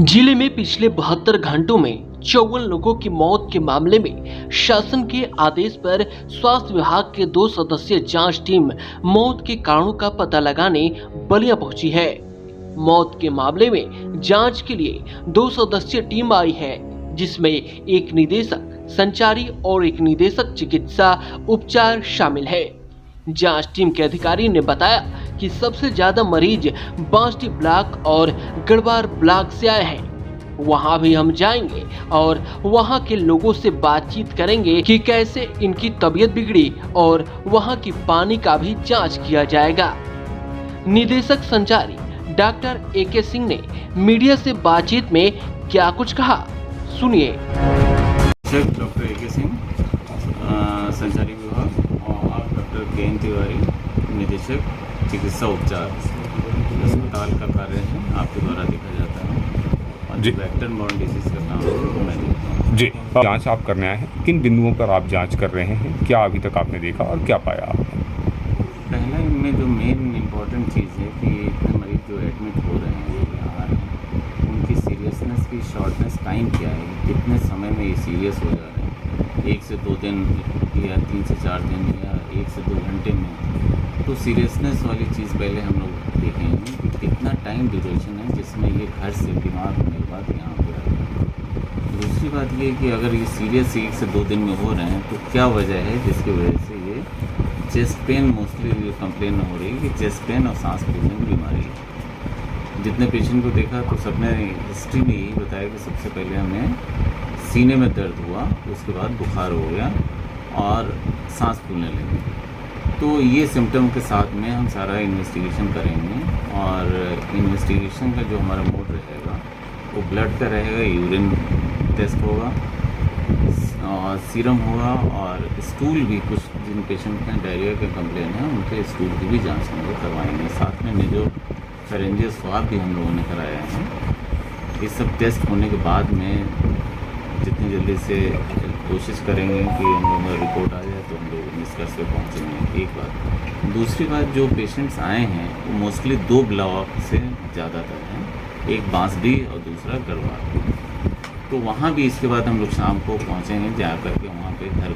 जिले में पिछले 72 घंटों में 54 लोगों की मौत के मामले में शासन के आदेश पर स्वास्थ्य विभाग के 2 सदस्यीय जांच टीम मौत के कारणों का पता लगाने बलिया पहुंची है। मौत के मामले में जांच के लिए 2 सदस्यीय टीम आई है, जिसमें एक निदेशक संचारी और एक निदेशक चिकित्सा उपचार शामिल है। जांच टीम के अधिकारी ने बताया कि सबसे ज्यादा मरीज बांसडी ब्लॉक और गढ़वार ब्लॉक से आए हैं। वहां भी हम जाएंगे और वहां के लोगों से बातचीत करेंगे कि कैसे इनकी तबीयत बिगड़ी और वहां की पानी का भी जांच किया जाएगा। निदेशक संचारी डॉक्टर AK सिंह ने मीडिया से बातचीत में क्या कुछ कहा, सुनिए। डॉक्टर AK सिंह, संचारी विभाग, और डॉक्टर KN तिवारी, निदेशक चिकित्सा उपचार, अस्पताल का कार्य है आपके द्वारा देखा जाता है और जो वेक्टर बॉर्न डिजीज का काम है वो मैं देखता हूँ। जी, जांच आप करने आए हैं, किन बिंदुओं पर आप जांच कर रहे हैं, क्या अभी तक आपने देखा और क्या पाया आपने? पहला इनमें जो मेन इम्पोर्टेंट चीज़ है कि इतने मरीज जो एडमिट हो रहे हैं यहाँ उनकी सीरियसनेस की शॉर्टनेस टाइम क्या है, कितने समय में ये सीरियस हो जा रहे हैं, 1 से 2 दिन या 3 से 4 दिन या 1 से 2 घंटे में। तो सीरियसनेस वाली चीज़ पहले हम लोग देखेंगे कि कितना टाइम ड्यूरेशन है जिसमें ये घर से बीमार होने के बाद यहाँ पर आए। दूसरी बात ये कि अगर ये सीरियस 1 से 2 दिन में हो रहे हैं तो क्या वजह है जिसकी वजह से ये चेस्ट पेन मोस्टली कंप्लेन हो रही है कि चेस्ट पेन और सांस फूलने की बीमारी है। जितने पेशेंट को देखा तो सबने हिस्ट्री में यही बताया कि सबसे पहले हमें सीने में दर्द हुआ, उसके बाद बुखार हो गया और सांस फूलने लगी। तो ये सिम्टम के साथ में हम सारा इन्वेस्टिगेशन करेंगे और इन्वेस्टिगेशन का जो हमारा मोड रहेगा वो ब्लड का रहेगा, यूरिन टेस्ट होगा और सीरम होगा और स्टूल भी, कुछ जिन पेशेंट में डायरिया के कंप्लेन है उनके स्टूल की भी जांच हम लोग करवाएंगे। साथ में जो फेरेंजियल स्वाब भी हम लोगों ने कराया है। ये सब टेस्ट होने के बाद में जितनी जल्दी से कोशिश करेंगे कि हम लोगों का रिपोर्ट आ जाए तो हम लोग निष्कर्ष पे पहुँचेंगे। एक बात। दूसरी बात, जो पेशेंट्स आए हैं वो मोस्टली 2 ब्लॉक से ज़्यादातर हैं, एक बांसडी और दूसरा गढ़वार। तो वहाँ भी इसके बाद हम लोग शाम को पहुँचेंगे, जा कर के वहाँ पे घर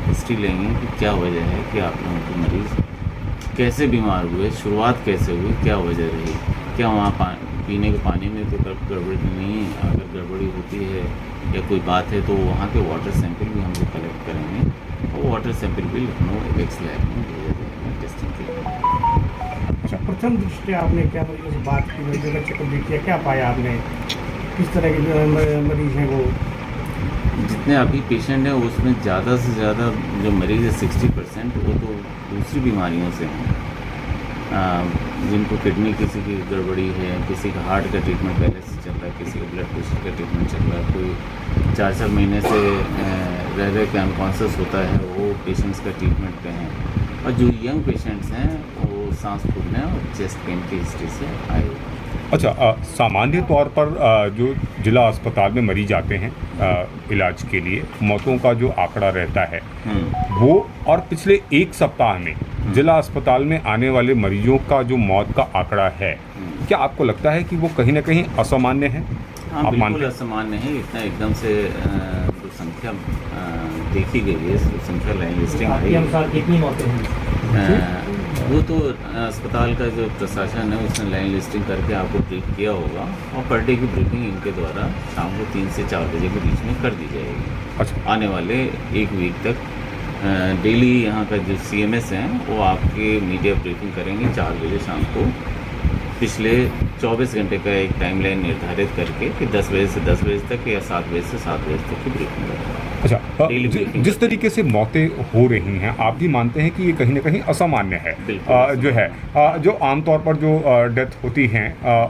हिस्ट्री लेंगे कि क्या वजह है कि आप लोगों के मरीज़ कैसे बीमार हुए, शुरुआत कैसे हुई, क्या वजह रही, क्या वहाँ पीने के पानी में तो गड़बड़ी नहीं है, अगर गड़बड़ी होती है या कोई बात है तो वहाँ के वाटर सैंपल भी हम लोग कलेक्ट करेंगे और वाटर सैंपल भी लखनऊ एपेक्स लैब में भेजा जाएगा टेस्टिंग के लिए। अच्छा, प्रथम दृष्टया आपने क्या मरीजों से बात की, जगह चेकअप भी किया, क्या पाया आपने, किस तरह के जो मरीज हैं वो? जितने अभी पेशेंट हैं उसमें ज़्यादा से ज़्यादा जो मरीज़ है 60% वो तो दूसरी बीमारियों से हैं, जिनको किडनी किसी की गड़बड़ी है, किसी का हार्ट का ट्रीटमेंट पहले से चल रहा है, किसी का ब्लड प्रेशर का ट्रीटमेंट चल रहा है, कोई 4 महीने से रह के अनकॉन्शियस होता है, वो पेशेंट्स का ट्रीटमेंट पे हैं। और जो यंग पेशेंट्स हैं वो सांस फूलने और चेस्ट पेन की हिस्ट्री से आए हुए हैं। अच्छा, सामान्य तौर पर जो जिला अस्पताल में मरीज आते हैं इलाज के लिए, मौतों का जो आंकड़ा रहता है वो और पिछले 1 सप्ताह में जिला अस्पताल में आने वाले मरीजों का जो मौत का आंकड़ा है, क्या आपको लगता है कि वो कहीं ना कहीं असामान्य है? हाँ, बिल्कुल असामान्य है। इतना एकदम से जो संख्या देखी गई है, संख्या लाइन लिस्टिंग आई है, कितनी मौतें हैं? वो तो अस्पताल का जो प्रशासन है उसने लाइन लिस्टिंग करके आपको ब्रीफ किया होगा और पर डे की ब्रीफिंग इनके द्वारा शाम को 3 से 4 बजे के बीच में कर दी जाएगी। अच्छा। आने वाले 1 वीक तक डेली यहाँ का जो CMS हैं वो आपके मीडिया ब्रीफिंग करेंगे 4 बजे शाम को, पिछले 24 घंटे का एक टाइमलाइन निर्धारित करके कि 10 बजे से 10 बजे तक या 7 बजे से 7 बजे तक की ब्रीफिंग करेंगे। अच्छा, जिस तरीके से मौतें हो रही हैं, आप भी मानते हैं कि ये कहीं ना कहीं असामान्य है? जो है जो आमतौर पर जो डेथ होती हैं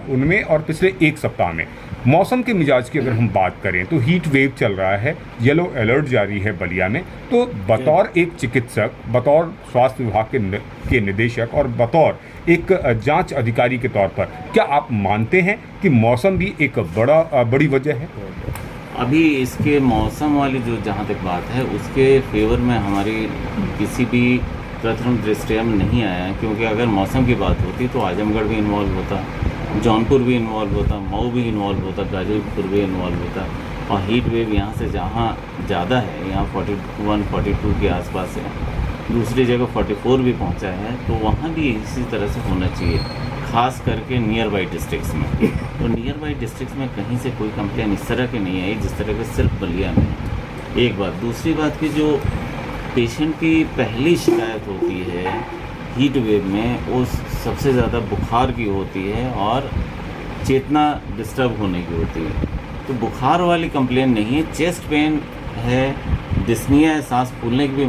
उनमें और पिछले 1 सप्ताह में मौसम के मिजाज की अगर हम बात करें तो हीट वेव चल रहा है, येलो अलर्ट जारी है बलिया में। तो बतौर एक चिकित्सक, बतौर स्वास्थ्य विभाग के निदेशक और बतौर एक जांच अधिकारी के तौर पर क्या आप मानते हैं कि मौसम भी एक बड़ी वजह है? अभी इसके मौसम वाली जो जहाँ तक बात है उसके फेवर में हमारी किसी भी प्रथम दृष्टया में नहीं आया है, क्योंकि अगर मौसम की बात होती तो आजमगढ़ भी इन्वॉल्व होता, जौनपुर भी इन्वॉल्व होता, मऊ भी इन्वॉल्व होता, गाजीपुर भी इन्वॉल्व होता। और हीट वेव यहाँ से जहाँ ज़्यादा है, यहाँ 41, 42 के आसपास है, दूसरी जगह 44 भी पहुँचा है, तो वहाँ भी इसी तरह से होना चाहिए, ख़ास करके नियर बाई डिस्ट्रिक्ट्स में। तो नियर बाई डिस्ट्रिक्ट्स में कहीं से कोई कंप्लेन इस तरह की नहीं आई जिस तरह के सिर्फ बलिया में। एक बात, दूसरी बात की जो पेशेंट की पहली शिकायत होती है हीट वेव में, वो सबसे ज़्यादा बुखार की होती है और चेतना डिस्टर्ब होने की होती है। तो बुखार वाली कंप्लेन नहीं है, चेस्ट पेन है, डिस्निया है, सांस फूलने की भी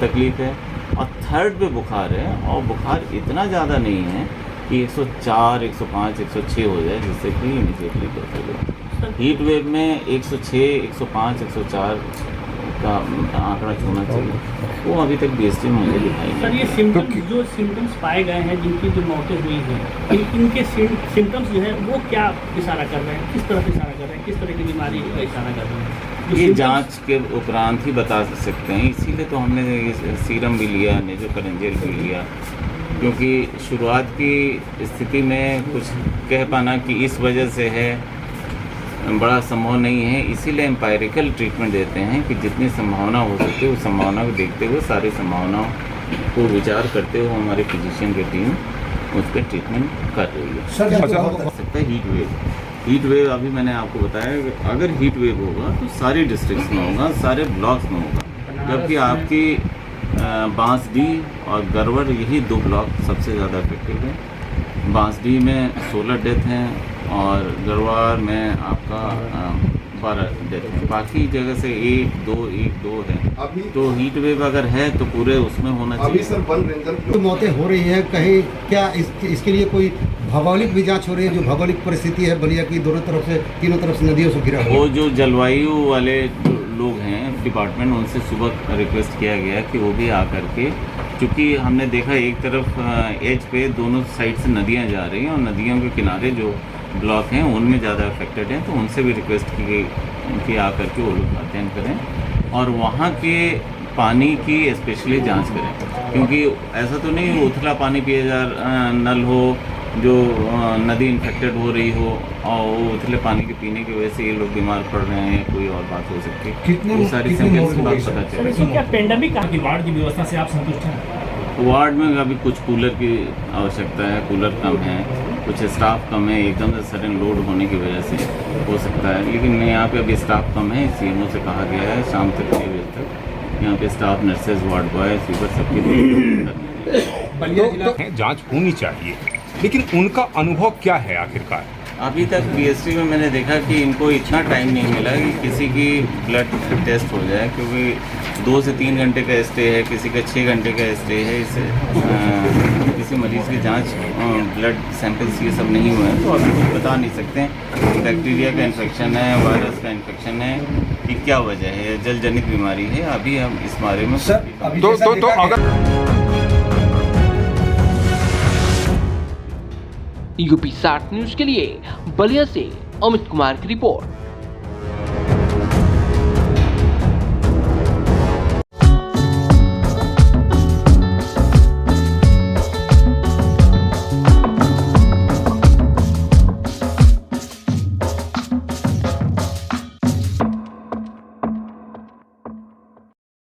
तकलीफ़ है, और थर्ड पे बुखार है, और बुखार इतना ज़्यादा नहीं है कि 104, 105, 106 हो जाए, जिससे कि इमीडिएटली कर। हीट वेव में 106, 105, 104 का आंकड़ा छूना चाहिए, वो अभी तक बीएसटी में मुझे दिखाई सर, ये सिम्टम्स जो सिम्टम्स पाए गए हैं, जिनकी जो मौतें हुई हैं, इनके सिम्टम्स जो है वो क्या इशारा कर रहे हैं, किस तरह से इशारा कर रहे हैं, किस तरह की बीमारी का इशारा कर रहे हैं? ये जांच के उपरांत ही बता सकते हैं, इसीलिए तो हमने ये सीरम भी लिया, नेज़ोफेरेंजियल भी लिया, क्योंकि शुरुआत की स्थिति में कुछ कह पाना कि इस वजह से है बड़ा संभव नहीं है। इसीलिए एम्पायरिकल ट्रीटमेंट देते हैं कि जितनी संभावना हो सकती है उस संभावना को देखते हुए, सारी संभावनाओं को विचार करते हुए हमारी फिजिशियन की टीम उस पर ट्रीटमेंट कर रही है। सर, कर सकता है हीट वेव अभी मैंने आपको बताया कि अगर हीट वेव होगा तो सारी डिस्ट्रिक्ट्स में होगा, सारे ब्लॉक्स में होगा, जबकि आपकी बांसडीह और गरवर, यही 2 ब्लॉक सबसे ज़्यादा इफेक्टिव है। बांसडीह में 16 डेथ हैं और गरवार में आपका 12 डेथ हैं, बाकी जगह से 1, 2 है। तो हीट वेव अगर है तो पूरे उसमें होना चाहिए। जो मौतें हो रही हैं, कहीं क्या इसके लिए कोई भौगोलिक भी जांच हो रही है? जो भौगोलिक परिस्थिति है बलिया की, दोनों तरफ से, तीनों तरफ से नदियों से घिरा हुआ, वो जो जलवायु वाले लोग हैं डिपार्टमेंट, उनसे सुबह रिक्वेस्ट किया गया कि वो भी आकर के, क्योंकि हमने देखा एक तरफ एज पे दोनों साइड से नदियाँ जा रही हैं और नदियों के किनारे जो ब्लॉक हैं उनमें ज़्यादा अफेक्टेड हैं, तो उनसे भी रिक्वेस्ट की गई कि आकर के वो लोग अध्ययन करें और वहाँ के पानी की स्पेशली जांच करें, क्योंकि ऐसा तो नहीं उथला पानी पिए जा नल हो जो नदी इन्फेक्टेड हो रही हो और वो उथले पानी के पीने की वजह से ये लोग बीमार पड़ रहे हैं, कोई और बात हो सकती है। वो सारी सिम्टम्स की बात पता चले। क्या पेंडेमिक की वार्ड की व्यवस्था से आप संतुष्ट हैं? वार्ड में अभी कुछ कूलर की आवश्यकता है, कूलर कम है, कुछ स्टाफ कम है, एकदम से सडन लोड होने की वजह से हो सकता है, लेकिन यहाँ पे अभी स्टाफ कम है। सीएमओ से कहा गया है शाम तक 6 बजे तक यहाँ पे staff, nurses, ward boy, sweeper सबकी जांच होनी चाहिए, लेकिन उनका अनुभव क्या है आखिरकार? अभी तक बीएसटी में मैंने देखा कि इनको इतना टाइम नहीं मिला कि किसी की ब्लड टेस्ट हो जाए, क्योंकि 2 से 3 घंटे का स्टे है, किसी का 6 घंटे का स्टे है। इससे किसी मरीज़ की जांच, ब्लड सैंपल्स ये सब नहीं हुए हैं, तो अभी कुछ बता नहीं सकते हैं बैक्टीरिया का इन्फेक्शन है, वायरस का इन्फेक्शन है कि क्या वजह है, जल जनित बीमारी है। अभी हम इस बारे में तो अगर यूपी 60 न्यूज के लिए बलिया से अमित कुमार की रिपोर्ट।